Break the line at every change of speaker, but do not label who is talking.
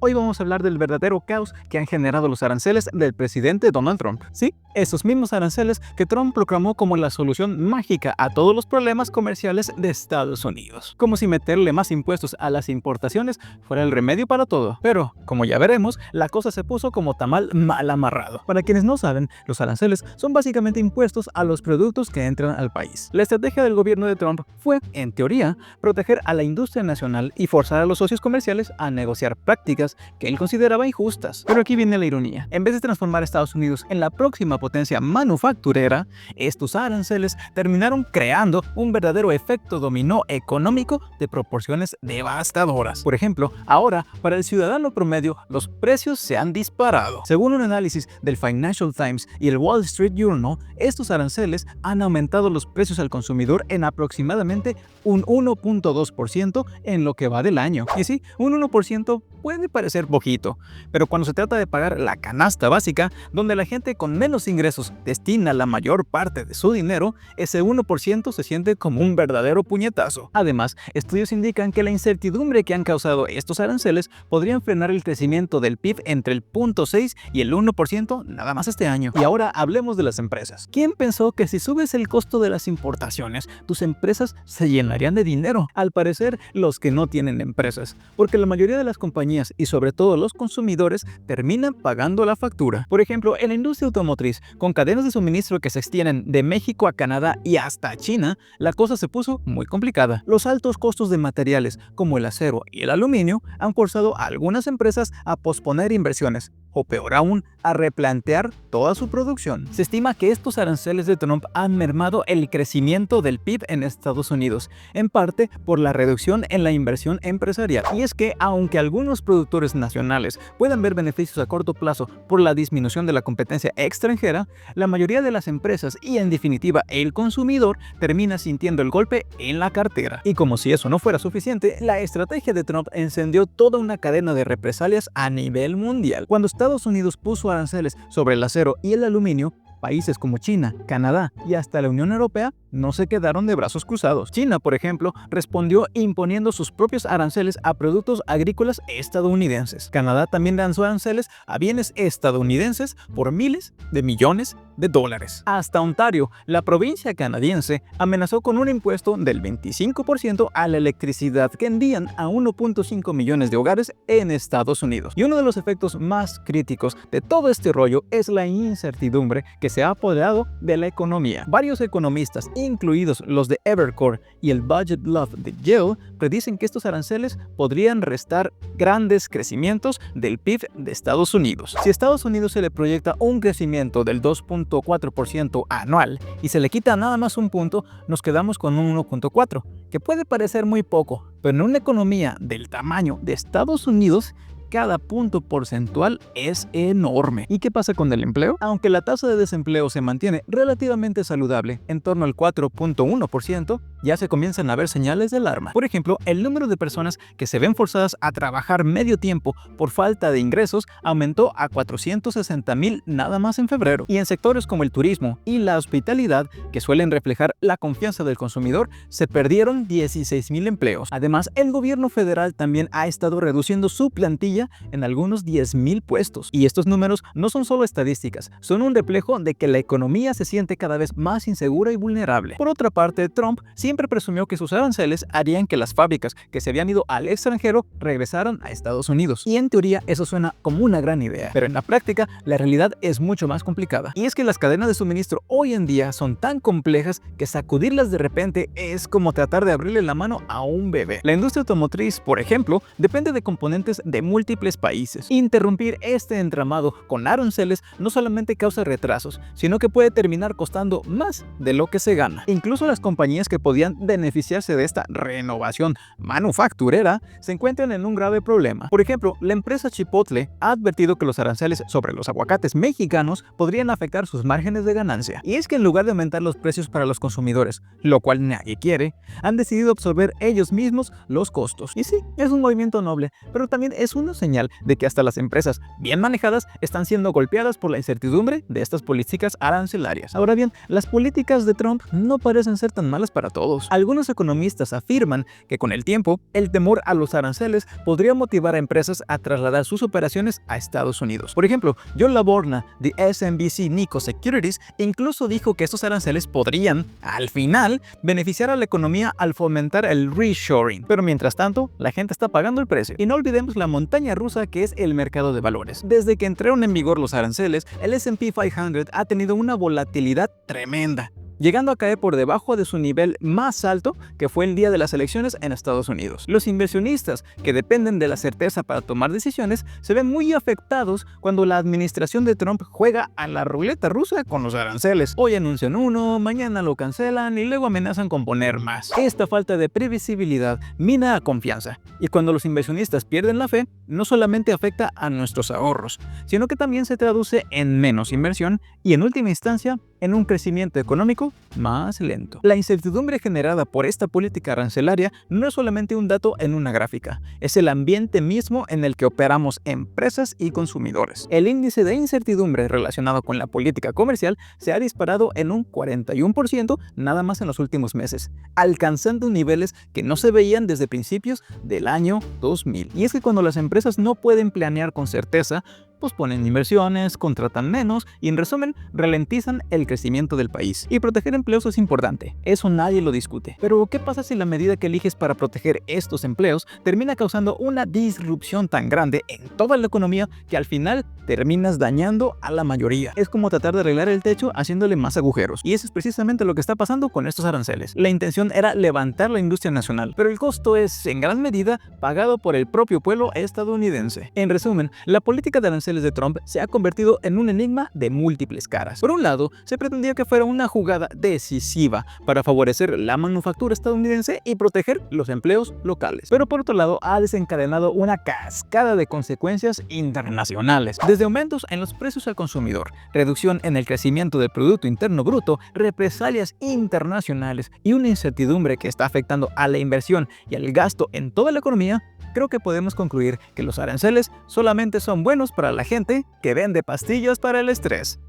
Hoy vamos a hablar del verdadero caos que han generado los aranceles del presidente Donald Trump. Sí, esos mismos aranceles que Trump proclamó como la solución mágica a todos los problemas comerciales de Estados Unidos. Como si meterle más impuestos a las importaciones fuera el remedio para todo. Pero, como ya veremos, la cosa se puso como tamal mal amarrado. Para quienes no saben, los aranceles son básicamente impuestos a los productos que entran al país. La estrategia del gobierno de Trump fue, en teoría, proteger a la industria nacional y forzar a los socios comerciales a negociar prácticas que él consideraba injustas. Pero aquí viene la ironía. En vez de transformar a Estados Unidos en la próxima potencia manufacturera, estos aranceles terminaron creando un verdadero efecto dominó económico de proporciones devastadoras. Por ejemplo, ahora, para el ciudadano promedio, los precios se han disparado. Según un análisis del Financial Times y el Wall Street Journal, estos aranceles han aumentado los precios al consumidor en aproximadamente un 1.2% en lo que va del año. Y sí, un 1% puede parecer poquito, pero cuando se trata de pagar la canasta básica, donde la gente con menos ingresos destina la mayor parte de su dinero, ese 1% se siente como un verdadero puñetazo. Además, estudios indican que la incertidumbre que han causado estos aranceles podrían frenar el crecimiento del PIB entre el 0.6 y el 1% nada más este año. Y ahora hablemos de las empresas. ¿Quién pensó que si subes el costo de las importaciones, tus empresas se llenarían de dinero? Al parecer, los que no tienen empresas, porque la mayoría de las compañías y sobre todo los consumidores terminan pagando la factura. Por ejemplo, en la industria automotriz, con cadenas de suministro que se extienden de México a Canadá y hasta China, la cosa se puso muy complicada. Los altos costos de materiales como el acero y el aluminio han forzado a algunas empresas a posponer inversiones, o peor aún, a replantear toda su producción. Se estima que estos aranceles de Trump han mermado el crecimiento del PIB en Estados Unidos, en parte por la reducción en la inversión empresarial. Y es que, aunque algunos productores nacionales puedan ver beneficios a corto plazo por la disminución de la competencia extranjera, la mayoría de las empresas y, en definitiva, el consumidor termina sintiendo el golpe en la cartera. Y como si eso no fuera suficiente, la estrategia de Trump encendió toda una cadena de represalias a nivel mundial. Cuando Estados Unidos puso aranceles sobre el acero y el aluminio, países como China, Canadá y hasta la Unión Europea no se quedaron de brazos cruzados. China, por ejemplo, respondió imponiendo sus propios aranceles a productos agrícolas estadounidenses. Canadá también lanzó aranceles a bienes estadounidenses por miles de millones de dólares. Hasta Ontario, la provincia canadiense, amenazó con un impuesto del 25% a la electricidad que envían a 1.5 millones de hogares en Estados Unidos. Y uno de los efectos más críticos de todo este rollo es la incertidumbre que se ha apoderado de la economía. Varios economistas, incluidos los de Evercore y el Budget Love de Yale, predicen que estos aranceles podrían restar grandes crecimientos del PIB de Estados Unidos. Si a Estados Unidos se le proyecta un crecimiento del 2.4% anual y se le quita nada más un punto, nos quedamos con un 1.4%, que puede parecer muy poco, pero en una economía del tamaño de Estados Unidos, cada punto porcentual es enorme. ¿Y qué pasa con el empleo? Aunque la tasa de desempleo se mantiene relativamente saludable, en torno al 4.1%, ya se comienzan a ver señales de alarma. Por ejemplo, el número de personas que se ven forzadas a trabajar medio tiempo por falta de ingresos aumentó a 460,000 nada más en febrero. Y en sectores como el turismo y la hospitalidad, que suelen reflejar la confianza del consumidor, se perdieron 16,000 empleos. Además, el gobierno federal también ha estado reduciendo su plantilla en algunos 10,000 puestos. Y estos números no son solo estadísticas, son un reflejo de que la economía se siente cada vez más insegura y vulnerable. Por otra parte, Trump siempre presumió que sus aranceles harían que las fábricas que se habían ido al extranjero regresaran a Estados Unidos. Y en teoría eso suena como una gran idea, pero en la práctica la realidad es mucho más complicada. Y es que las cadenas de suministro hoy en día son tan complejas que sacudirlas de repente es como tratar de abrirle la mano a un bebé. La industria automotriz, por ejemplo, depende de componentes de múltiples países. Interrumpir este entramado con aranceles no solamente causa retrasos, sino que puede terminar costando más de lo que se gana. Incluso las compañías que podían beneficiarse de esta renovación manufacturera se encuentran en un grave problema. Por ejemplo, la empresa Chipotle ha advertido que los aranceles sobre los aguacates mexicanos podrían afectar sus márgenes de ganancia. Y es que en lugar de aumentar los precios para los consumidores, lo cual nadie quiere, han decidido absorber ellos mismos los costos. Y sí, es un movimiento noble, pero también es una señal de que hasta las empresas bien manejadas están siendo golpeadas por la incertidumbre de estas políticas arancelarias. Ahora bien, las políticas de Trump no parecen ser tan malas para todos. todos. Algunos economistas afirman que con el tiempo, el temor a los aranceles podría motivar a empresas a trasladar sus operaciones a Estados Unidos. Por ejemplo, John Laborna de SMBC Nikko Securities incluso dijo que estos aranceles podrían, al final, beneficiar a la economía al fomentar el reshoring. Pero mientras tanto, la gente está pagando el precio. Y no olvidemos la montaña rusa que es el mercado de valores. Desde que entraron en vigor los aranceles, el S&P 500 ha tenido una volatilidad tremenda, llegando a caer por debajo de su nivel más alto, que fue el día de las elecciones en Estados Unidos. Los inversionistas, que dependen de la certeza para tomar decisiones, se ven muy afectados cuando la administración de Trump juega a la ruleta rusa con los aranceles. Hoy anuncian uno, mañana lo cancelan y luego amenazan con poner más. Esta falta de previsibilidad mina a confianza, y cuando los inversionistas pierden la fe, no solamente afecta a nuestros ahorros, sino que también se traduce en menos inversión y, en última instancia, en un crecimiento económico más lento. La incertidumbre generada por esta política arancelaria no es solamente un dato en una gráfica, es el ambiente mismo en el que operamos empresas y consumidores. El índice de incertidumbre relacionado con la política comercial se ha disparado en un 41% nada más en los últimos meses, alcanzando niveles que no se veían desde principios del año 2000. Y es que cuando las empresas no pueden planear con certeza, posponen inversiones, contratan menos y, en resumen, ralentizan el crecimiento del país. Y proteger empleos es importante, eso nadie lo discute. Pero ¿qué pasa si la medida que eliges para proteger estos empleos termina causando una disrupción tan grande en toda la economía que al final terminas dañando a la mayoría? Es como tratar de arreglar el techo haciéndole más agujeros. Y eso es precisamente lo que está pasando con estos aranceles. La intención era levantar la industria nacional, pero el costo es, en gran medida, pagado por el propio pueblo estadounidense. En resumen, la política de aranceles de Trump se ha convertido en un enigma de múltiples caras. Por un lado, se pretendía que fuera una jugada decisiva para favorecer la manufactura estadounidense y proteger los empleos locales. Pero por otro lado, ha desencadenado una cascada de consecuencias internacionales. Desde aumentos en los precios al consumidor, reducción en el crecimiento del Producto Interno Bruto, represalias internacionales y una incertidumbre que está afectando a la inversión y al gasto en toda la economía, creo que podemos concluir que los aranceles solamente son buenos para la gente que vende pastillas para el estrés.